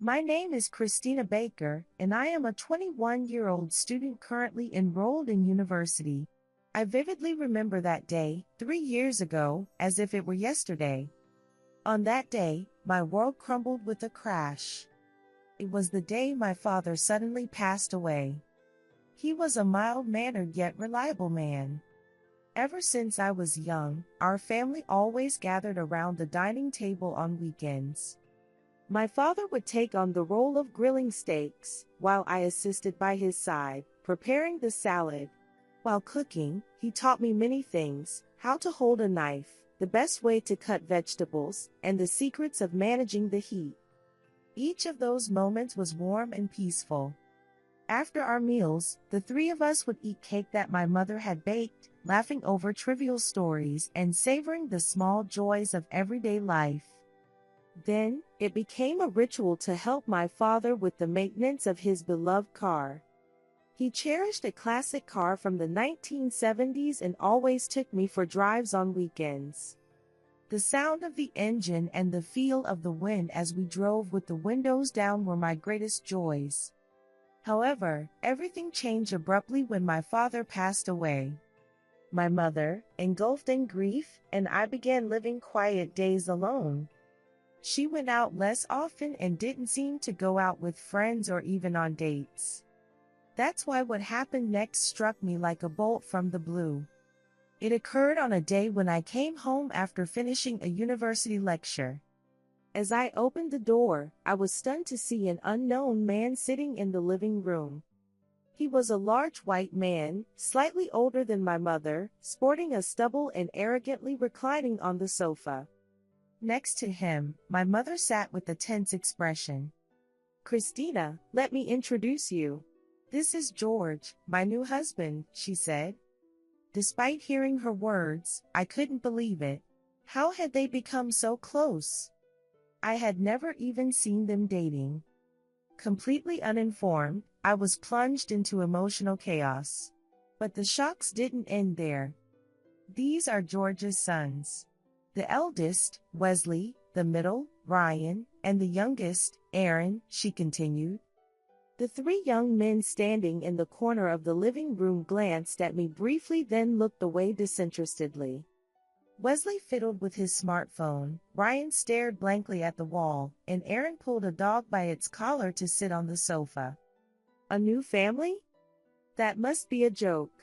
My name is Christina Baker, and I am a 21-year-old student currently enrolled in university. I vividly remember that day, 3 years ago, as if it were yesterday. On that day, my world crumbled with a crash. It was the day my father suddenly passed away. He was a mild-mannered yet reliable man. Ever since I was young, our family always gathered around the dining table on weekends. My father would take on the role of grilling steaks, while I assisted by his side, preparing the salad. While cooking, he taught me many things: how to hold a knife, the best way to cut vegetables, and the secrets of managing the heat. Each of those moments was warm and peaceful. After our meals, the three of us would eat cake that my mother had baked, laughing over trivial stories and savoring the small joys of everyday life. Then, it became a ritual to help my father with the maintenance of his beloved car. He cherished a classic car from the 1970s and always took me for drives on weekends. The sound of the engine and the feel of the wind as we drove with the windows down were my greatest joys. However, everything changed abruptly when my father passed away. My mother, engulfed in grief, and I began living quiet days alone. She went out less often and didn't seem to go out with friends or even on dates. That's why what happened next struck me like a bolt from the blue. It occurred on a day when I came home after finishing a university lecture. As I opened the door, I was stunned to see an unknown man sitting in the living room. He was a large white man, slightly older than my mother, sporting a stubble and arrogantly reclining on the sofa. Next to him, my mother sat with a tense expression. "Christina, let me introduce you. This is George, my new husband," she said. Despite hearing her words, I couldn't believe it. How had they become so close? I had never even seen them dating. Completely uninformed, I was plunged into emotional chaos. But the shocks didn't end there. These are George's sons. The eldest, Wesley, the middle, Ryan, and the youngest, Aaron, she continued. The three young men standing in the corner of the living room glanced at me briefly, then looked away disinterestedly. Wesley fiddled with his smartphone, Ryan stared blankly at the wall, and Aaron pulled a dog by its collar to sit on the sofa. A new family? That must be a joke.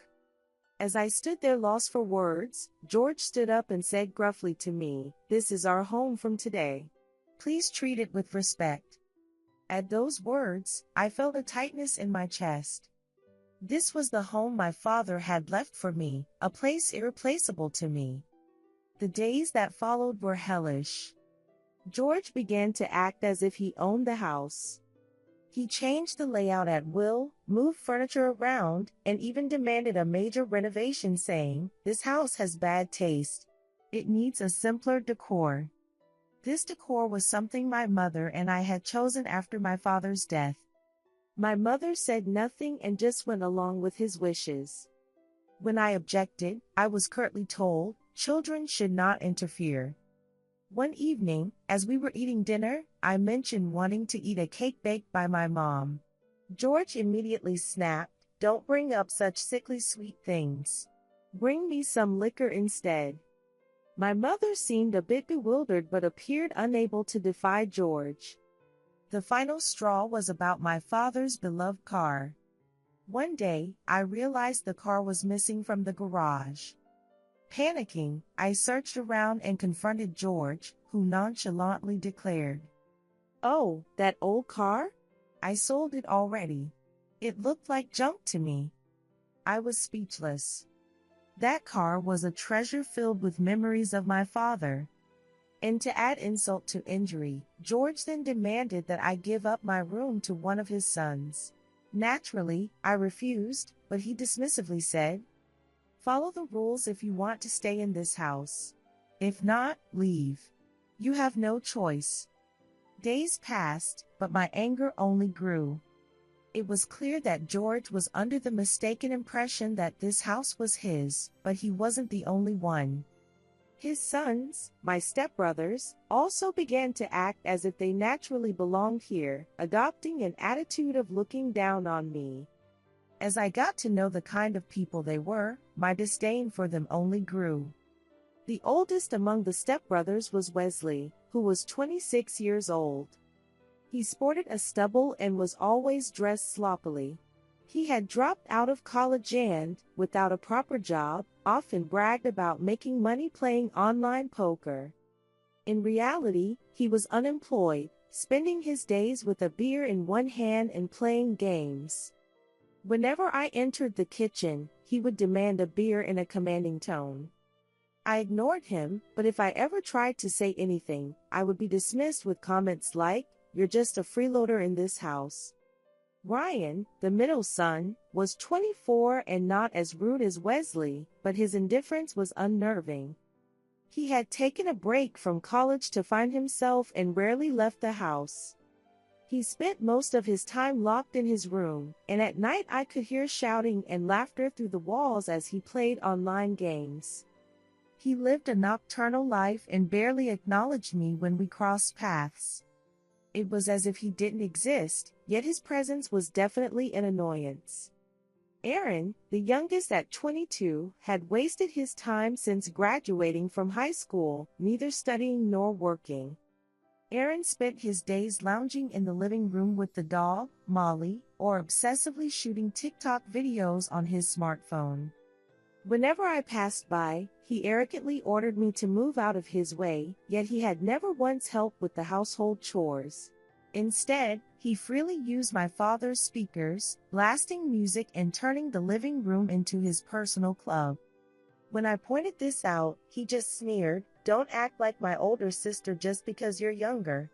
As I stood there lost for words, George stood up and said gruffly to me, "This is our home from today. Please treat it with respect." At those words, I felt a tightness in my chest. This was the home my father had left for me, a place irreplaceable to me. The days that followed were hellish. George began to act as if he owned the house. He changed the layout at will, moved furniture around, and even demanded a major renovation, saying, "This house has bad taste. It needs a simpler decor." This decor was something my mother and I had chosen after my father's death. My mother said nothing and just went along with his wishes. When I objected, I was curtly told, children should not interfere. One evening, as we were eating dinner, I mentioned wanting to eat a cake baked by my mom. George immediately snapped, "Don't bring up such sickly sweet things. Bring me some liquor instead." My mother seemed a bit bewildered but appeared unable to defy George. The final straw was about my father's beloved car. One day, I realized the car was missing from the garage. Panicking, I searched around and confronted George, who nonchalantly declared, "Oh, that old car? I sold it already. It looked like junk to me." I was speechless. That car was a treasure filled with memories of my father. And to add insult to injury, George then demanded that I give up my room to one of his sons. Naturally, I refused, but he dismissively said, "Follow the rules if you want to stay in this house. If not, leave. You have no choice." Days passed, but my anger only grew. It was clear that George was under the mistaken impression that this house was his, but he wasn't the only one. His sons, my stepbrothers, also began to act as if they naturally belonged here, adopting an attitude of looking down on me. As I got to know the kind of people they were, my disdain for them only grew. The oldest among the stepbrothers was Wesley, who was 26 years old. He sported a stubble and was always dressed sloppily. He had dropped out of college and, without a proper job, often bragged about making money playing online poker. In reality, he was unemployed, spending his days with a beer in one hand and playing games. Whenever I entered the kitchen, he would demand a beer in a commanding tone. I ignored him, but if I ever tried to say anything, I would be dismissed with comments like, "You're just a freeloader in this house." Ryan, the middle son, was 24 and not as rude as Wesley, but his indifference was unnerving. He had taken a break from college to find himself and rarely left the house. He spent most of his time locked in his room, and at night I could hear shouting and laughter through the walls as he played online games. He lived a nocturnal life and barely acknowledged me when we crossed paths. It was as if he didn't exist, yet his presence was definitely an annoyance. Aaron, the youngest at 22, had wasted his time since graduating from high school, neither studying nor working. Aaron spent his days lounging in the living room with the dog, Molly, or obsessively shooting TikTok videos on his smartphone. Whenever I passed by, he arrogantly ordered me to move out of his way, yet he had never once helped with the household chores. Instead, he freely used my father's speakers, blasting music and turning the living room into his personal club. When I pointed this out, he just sneered, "Don't act like my older sister just because you're younger.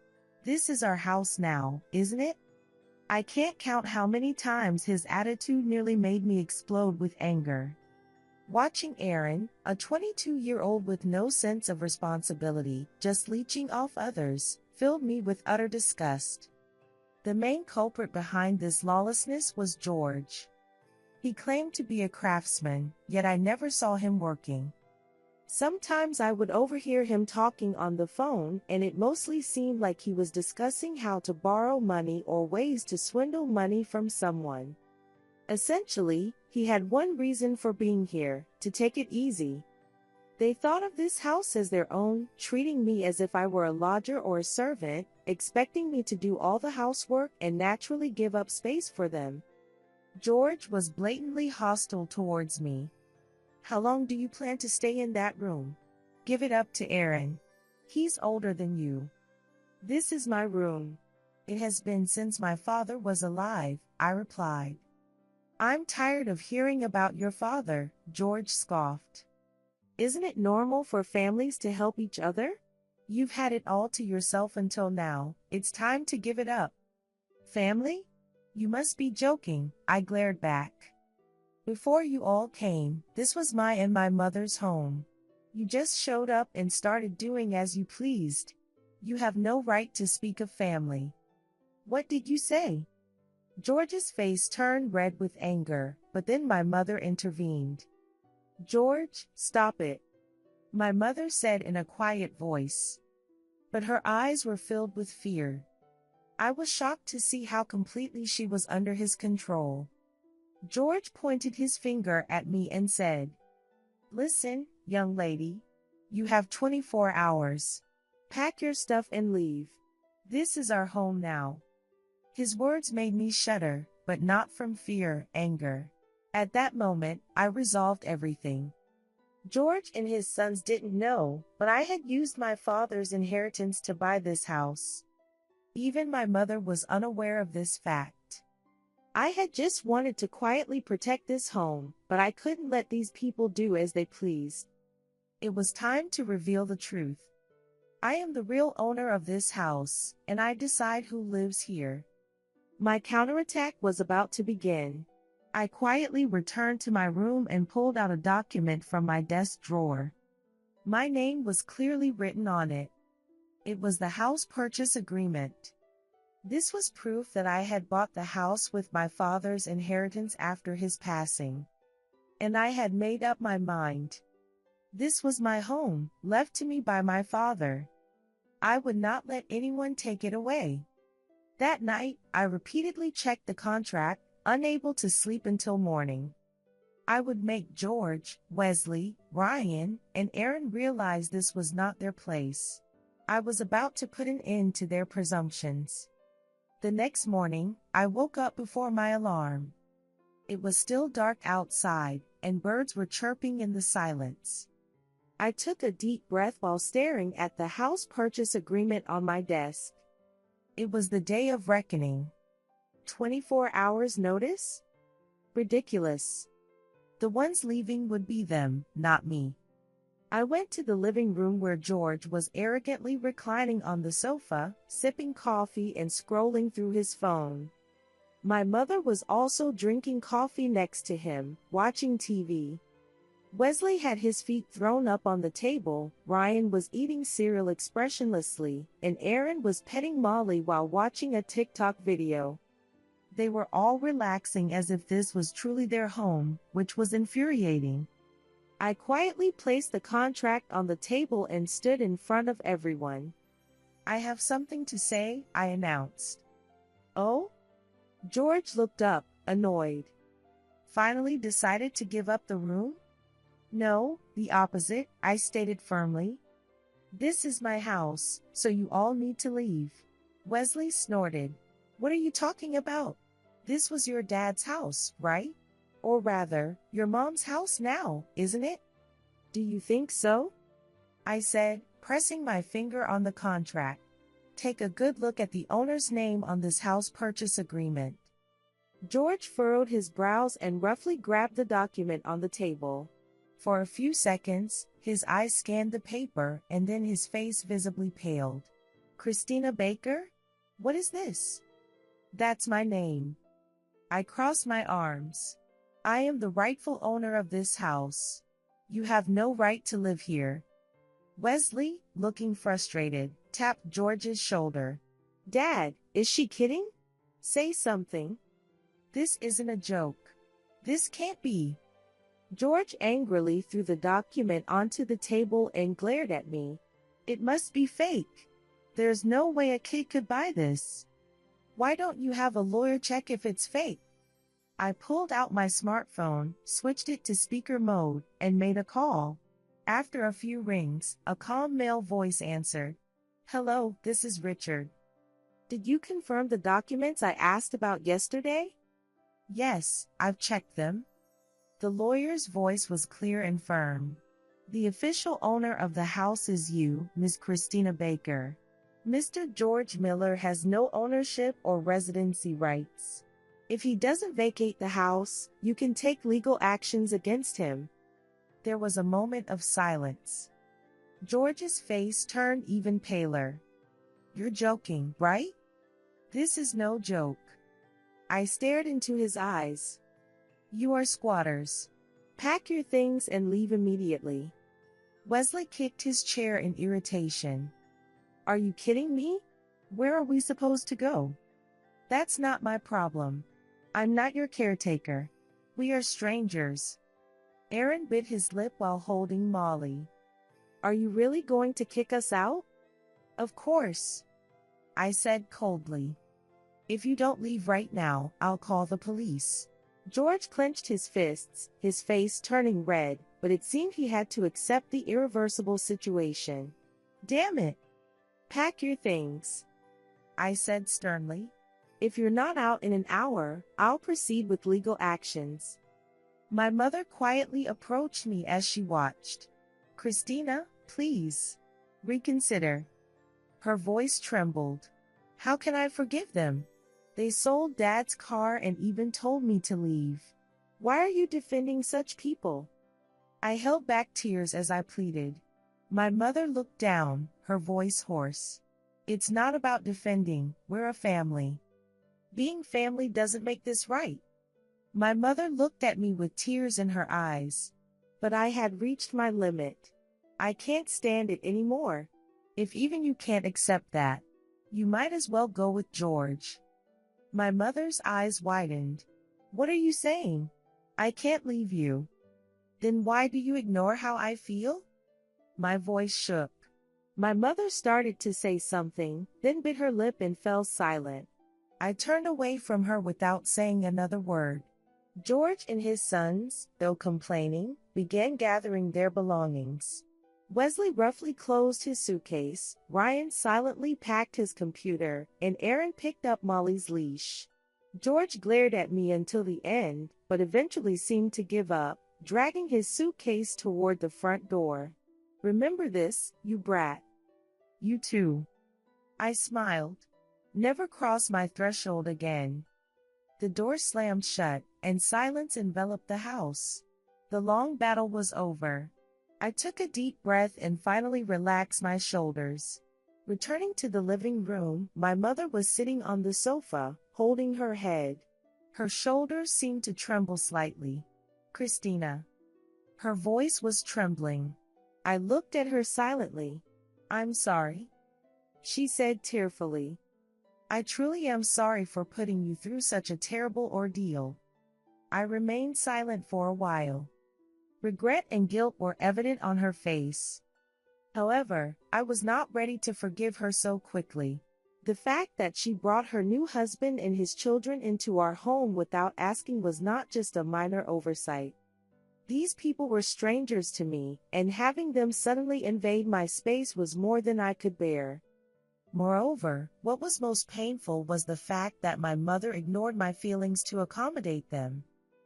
This is our house now, isn't it?" I can't count how many times his attitude nearly made me explode with anger. Watching Aaron, a 22-year-old with no sense of responsibility, just leeching off others, filled me with utter disgust. The main culprit behind this lawlessness was George. He claimed to be a craftsman, yet I never saw him working. Sometimes I would overhear him talking on the phone, and it mostly seemed like he was discussing how to borrow money or ways to swindle money from someone. Essentially, he had one reason for being here: to take it easy. They thought of this house as their own, treating me as if I were a lodger or a servant, expecting me to do all the housework and naturally give up space for them. George was blatantly hostile towards me. "How long do you plan to stay in that room? Give it up to Aaron. He's older than you." "This is my room. It has been since my father was alive," I replied. "I'm tired of hearing about your father," George scoffed. "Isn't it normal for families to help each other? You've had it all to yourself until now. It's time to give it up." "Family? You must be joking," I glared back. "Before you all came, this was my and my mother's home. You just showed up and started doing as you pleased. You have no right to speak of family." "What did you say?" George's face turned red with anger, but then my mother intervened. "George, stop it," my mother said in a quiet voice. But her eyes were filled with fear. I was shocked to see how completely she was under his control. George pointed his finger at me and said, "Listen, young lady. You have 24 hours. Pack your stuff and leave. This is our home now." His words made me shudder, but not from fear, anger. At that moment, I resolved everything. George and his sons didn't know, but I had used my father's inheritance to buy this house. Even my mother was unaware of this fact. I had just wanted to quietly protect this home, but I couldn't let these people do as they pleased. It was time to reveal the truth. I am the real owner of this house, and I decide who lives here. My counterattack was about to begin. I quietly returned to my room and pulled out a document from my desk drawer. My name was clearly written on it. It was the house purchase agreement. This was proof that I had bought the house with my father's inheritance after his passing. And I had made up my mind. This was my home, left to me by my father. I would not let anyone take it away. That night, I repeatedly checked the contract, unable to sleep until morning. I would make George, Wesley, Ryan, and Aaron realize this was not their place. I was about to put an end to their presumptions. The next morning, I woke up before my alarm. It was still dark outside, and birds were chirping in the silence. I took a deep breath while staring at the house purchase agreement on my desk. It was the day of reckoning. 24 hours notice? Ridiculous. The ones leaving would be them, not me. I went to the living room where George was arrogantly reclining on the sofa, sipping coffee and scrolling through his phone. My mother was also drinking coffee next to him, watching TV. Wesley had his feet thrown up on the table, Ryan was eating cereal expressionlessly, and Aaron was petting Molly while watching a TikTok video. They were all relaxing as if this was truly their home, which was infuriating. I quietly placed the contract on the table and stood in front of everyone. I have something to say, I announced. Oh? George looked up, annoyed. Finally decided to give up the room? No, the opposite, I stated firmly. This is my house, so you all need to leave. Wesley snorted. What are you talking about? This was your dad's house, right? Or rather, your mom's house now, isn't it? Do you think so? I said, pressing my finger on the contract. Take a good look at the owner's name on this house purchase agreement. George furrowed his brows and roughly grabbed the document on the table. For a few seconds, his eyes scanned the paper and then his face visibly paled. Christina Baker? What is this? That's my name. I crossed my arms. I am the rightful owner of this house. You have no right to live here. Wesley, looking frustrated, tapped George's shoulder. Dad, is she kidding? Say something. This isn't a joke. This can't be. George angrily threw the document onto the table and glared at me. It must be fake. There's no way a kid could buy this. Why don't you have a lawyer check if it's fake? I pulled out my smartphone, switched it to speaker mode, and made a call. After a few rings, a calm male voice answered. Hello, this is Richard. Did you confirm the documents I asked about yesterday? Yes, I've checked them. The lawyer's voice was clear and firm. The official owner of the house is you, Miss Christina Baker. Mr. George Miller has no ownership or residency rights. If he doesn't vacate the house, you can take legal actions against him. There was a moment of silence. George's face turned even paler. You're joking, right? This is no joke. I stared into his eyes. You are squatters. Pack your things and leave immediately. Wesley kicked his chair in irritation. Are you kidding me? Where are we supposed to go? That's not my problem. I'm not your caretaker. We are strangers. Aaron bit his lip while holding Molly. Are you really going to kick us out? Of course. I said coldly. If you don't leave right now, I'll call the police. George clenched his fists, his face turning red, but it seemed he had to accept the irreversible situation. Damn it. Pack your things. I said sternly. If you're not out in an hour, I'll proceed with legal actions. My mother quietly approached me as she watched. Christina, please. Reconsider. Her voice trembled. How can I forgive them? They sold Dad's car and even told me to leave. Why are you defending such people? I held back tears as I pleaded. My mother looked down, her voice hoarse. It's not about defending, we're a family. Being family doesn't make this right. My mother looked at me with tears in her eyes. But I had reached my limit. I can't stand it anymore. If even you can't accept that, you might as well go with George. My mother's eyes widened. What are you saying? I can't leave you. Then why do you ignore how I feel? My voice shook. My mother started to say something, then bit her lip and fell silent. I turned away from her without saying another word. George and his sons, though complaining, began gathering their belongings. Wesley roughly closed his suitcase, Ryan silently packed his computer, and Aaron picked up Molly's leash. George glared at me until the end, but eventually seemed to give up, dragging his suitcase toward the front door. "Remember this, you brat." "You too." I smiled. "Never cross my threshold again." The door slammed shut, and silence enveloped the house. The long battle was over. I took a deep breath and finally relaxed my shoulders. Returning to the living room, my mother was sitting on the sofa, holding her head. Her shoulders seemed to tremble slightly. "Christina." Her voice was trembling. I looked at her silently. "I'm sorry," she said tearfully. "I truly am sorry for putting you through such a terrible ordeal." I remained silent for a while. Regret and guilt were evident on her face. However, I was not ready to forgive her so quickly. The fact that she brought her new husband and his children into our home without asking was not just a minor oversight. These people were strangers to me, and having them suddenly invade my space was more than I could bear. Moreover, what was most painful was the fact that my mother ignored my feelings to accommodate them.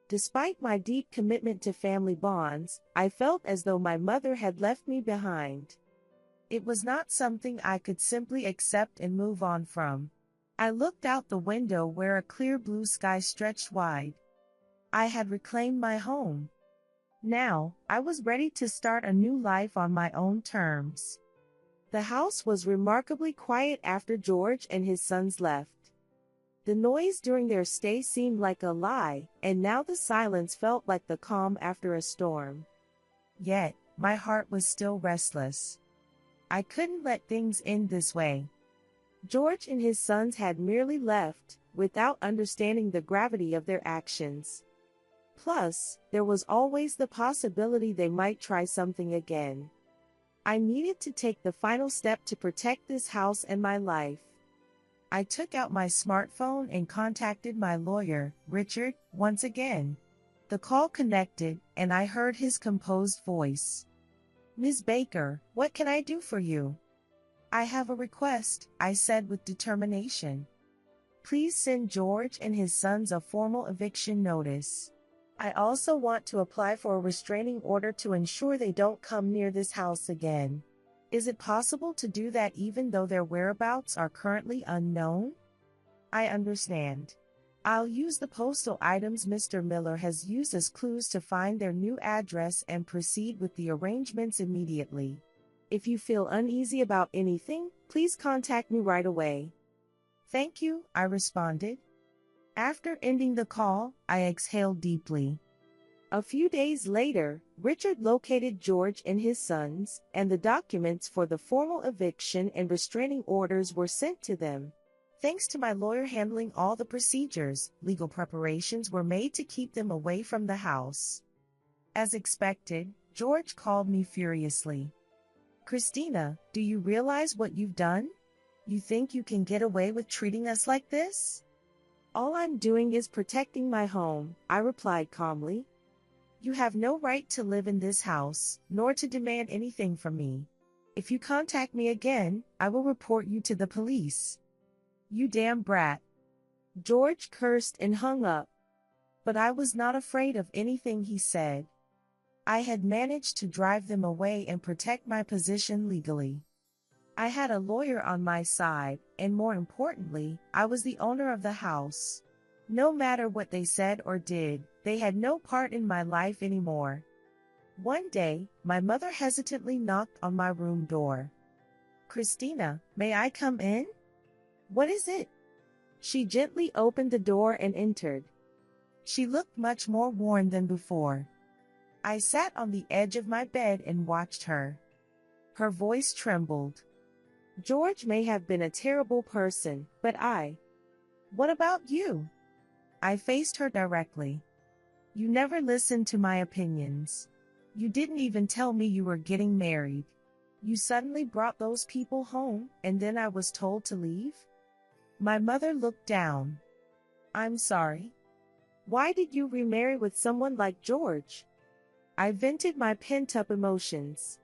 Despite my deep commitment to family bonds, I felt as though my mother had left me behind. It was not something I could simply accept and move on from. I looked out the window where a clear blue sky stretched wide. I had reclaimed my home. Now, I was ready to start a new life on my own terms. The house was remarkably quiet after George and his sons left. The noise during their stay seemed like a lie, and now the silence felt like the calm after a storm. Yet, my heart was still restless. I couldn't let things end this way. George and his sons had merely left, without understanding the gravity of their actions. Plus, there was always the possibility they might try something again. I needed to take the final step to protect this house and my life. I took out my smartphone and contacted my lawyer, Richard, once again. The call connected, and I heard his composed voice. "Ms. Baker, what can I do for you?" "I have a request," I said with determination. "Please send George and his sons a formal eviction notice. I also want to apply for a restraining order to ensure they don't come near this house again. Is it possible to do that even though their whereabouts are currently unknown?" "I understand. I'll use the postal items Mr. Miller has used as clues to find their new address and proceed with the arrangements immediately. If you feel uneasy about anything, please contact me right away." "Thank you," I responded. After ending the call, I exhaled deeply. A few days later, Richard located George and his sons, and the documents for the formal eviction and restraining orders were sent to them. Thanks to my lawyer handling all the procedures, legal preparations were made to keep them away from the house. As expected, George called me furiously. "Christina, do you realize what you've done? You think you can get away with treating us like this?" "All I'm doing is protecting my home," I replied calmly. "You have no right to live in this house, nor to demand anything from me. If you contact me again, I will report you to the police." "You damn brat." George cursed and hung up. But I was not afraid of anything he said. I had managed to drive them away and protect my position legally. I had a lawyer on my side, and more importantly, I was the owner of the house. No matter what they said or did, they had no part in my life anymore. One day, my mother hesitantly knocked on my room door. "Christina, may I come in?" "What is it?" She gently opened the door and entered. She looked much more worn than before. I sat on the edge of my bed and watched her. Her voice trembled. "George may have been a terrible person, but What about you?" I faced her directly. "You never listened to my opinions. You didn't even tell me you were getting married. You suddenly brought those people home, and then I was told to leave? My mother looked down. I'm sorry. Why did you remarry with someone like George? I vented my pent-up emotions.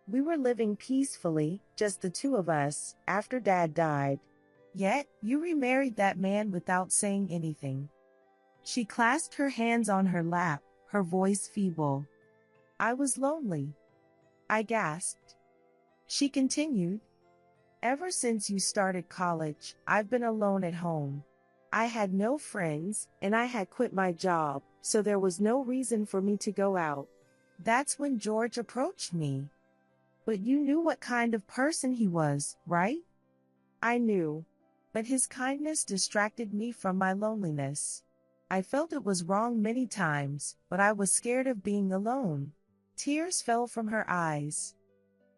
We were living peacefully, just the two of us, after Dad died. Yet, you remarried that man without saying anything. She clasped her hands on her lap, her voice feeble. I was lonely. I gasped. She continued. Ever since you started college, I've been alone at home. I had no friends, and I had quit my job, so there was no reason for me to go out. That's when George approached me. But you knew what kind of person he was, right? I knew. But his kindness distracted me from my loneliness. I felt it was wrong many times, but I was scared of being alone. Tears fell from her eyes.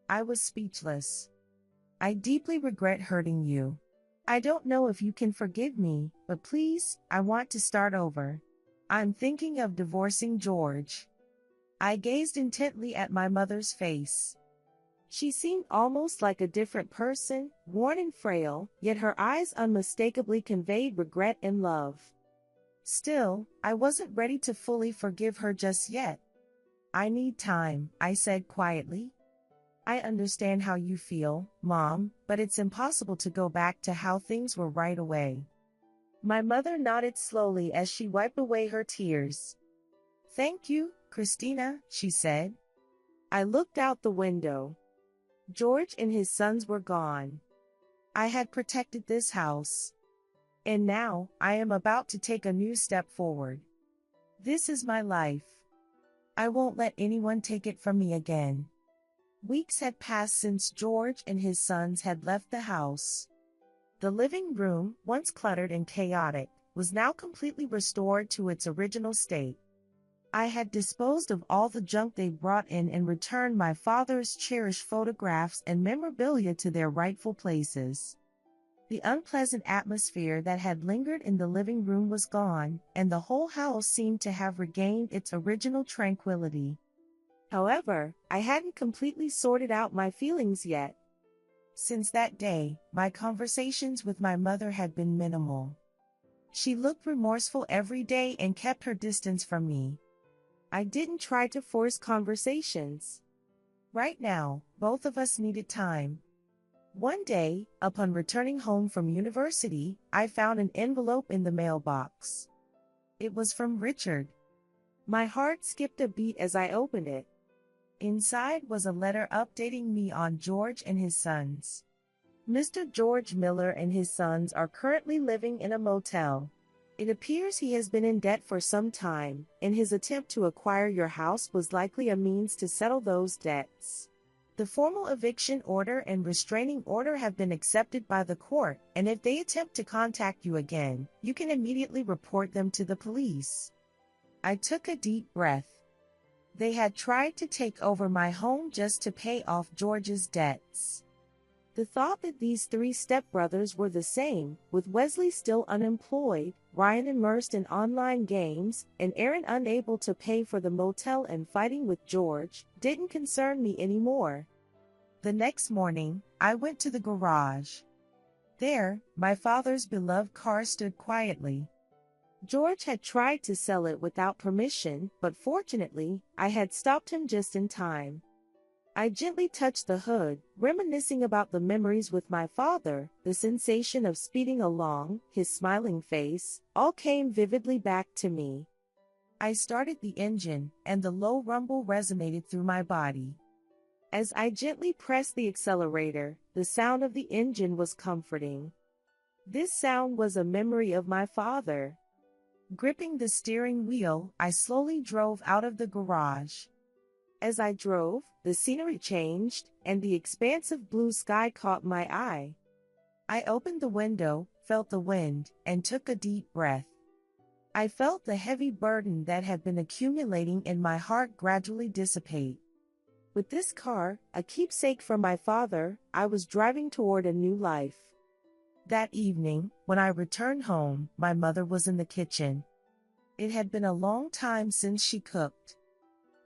I was speechless. I deeply regret hurting you. I don't know if you can forgive me, but please, I want to start over. I'm thinking of divorcing George. I gazed intently at my mother's face. She seemed almost like a different person, worn and frail, yet her eyes unmistakably conveyed regret and love. Still, I wasn't ready to fully forgive her just yet. I need time, I said quietly. I understand how you feel, Mom, but it's impossible to go back to how things were right away. My mother nodded slowly as she wiped away her tears. Thank you, Christina, she said. I looked out the window. George and his sons were gone. I had protected this house. And now, I am about to take a new step forward. This is my life. I won't let anyone take it from me again. Weeks had passed since George and his sons had left the house. The living room, once cluttered and chaotic, was now completely restored to its original state. I had disposed of all the junk they brought in and returned my father's cherished photographs and memorabilia to their rightful places. The unpleasant atmosphere that had lingered in the living room was gone, and the whole house seemed to have regained its original tranquility. However, I hadn't completely sorted out my feelings yet. Since that day, my conversations with my mother had been minimal. She looked remorseful every day and kept her distance from me. I didn't try to force conversations. Right now, both of us needed time. One day, upon returning home from university, I found an envelope in the mailbox. It was from Richard. My heart skipped a beat as I opened it. Inside was a letter updating me on George and his sons. Mr. George Miller and his sons are currently living in a motel. It appears he has been in debt for some time, and his attempt to acquire your house was likely a means to settle those debts. The formal eviction order and restraining order have been accepted by the court, and if they attempt to contact you again, you can immediately report them to the police. I took a deep breath. They had tried to take over my home just to pay off George's debts. The thought that these three stepbrothers were the same, with Wesley still unemployed, Ryan immersed in online games, and Aaron unable to pay for the motel and fighting with George, didn't concern me anymore. The next morning, I went to the garage. There, my father's beloved car stood quietly. George had tried to sell it without permission, but fortunately, I had stopped him just in time. I gently touched the hood, reminiscing about the memories with my father, the sensation of speeding along, his smiling face, all came vividly back to me. I started the engine, and the low rumble resonated through my body. As I gently pressed the accelerator, the sound of the engine was comforting. This sound was a memory of my father. Gripping the steering wheel, I slowly drove out of the garage. As I drove, the scenery changed, and the expansive blue sky caught my eye. I opened the window, felt the wind, and took a deep breath. I felt the heavy burden that had been accumulating in my heart gradually dissipate. With this car, a keepsake from my father, I was driving toward a new life. That evening, when I returned home, my mother was in the kitchen. It had been a long time since she cooked.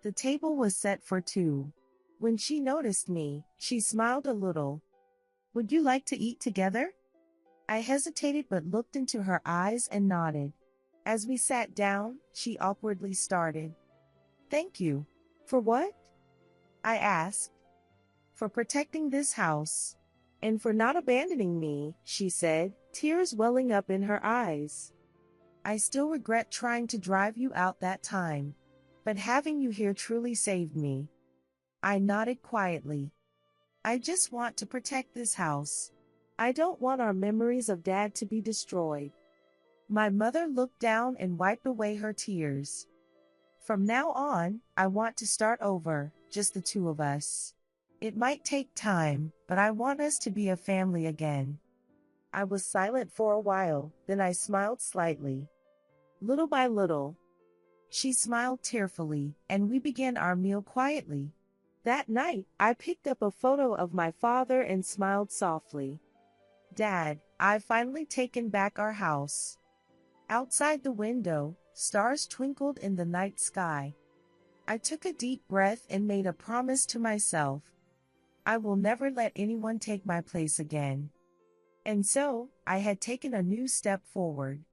The table was set for two. When she noticed me, she smiled a little. "Would you like to eat together?" I hesitated but looked into her eyes and nodded. As we sat down, she awkwardly started. "Thank you." "For what?" I asked. "For protecting this house. And for not abandoning me," she said, tears welling up in her eyes. "I still regret trying to drive you out that time. But having you here truly saved me." I nodded quietly. "I just want to protect this house. I don't want our memories of Dad to be destroyed." My mother looked down and wiped away her tears. "From now on, I want to start over, just the two of us. It might take time, but I want us to be a family again." I was silent for a while, then I smiled slightly. "Little by little." She smiled tearfully, and we began our meal quietly. That night, I picked up a photo of my father and smiled softly. "Dad, I've finally taken back our house." Outside the window, stars twinkled in the night sky. I took a deep breath and made a promise to myself. I will never let anyone take my place again. And so, I had taken a new step forward.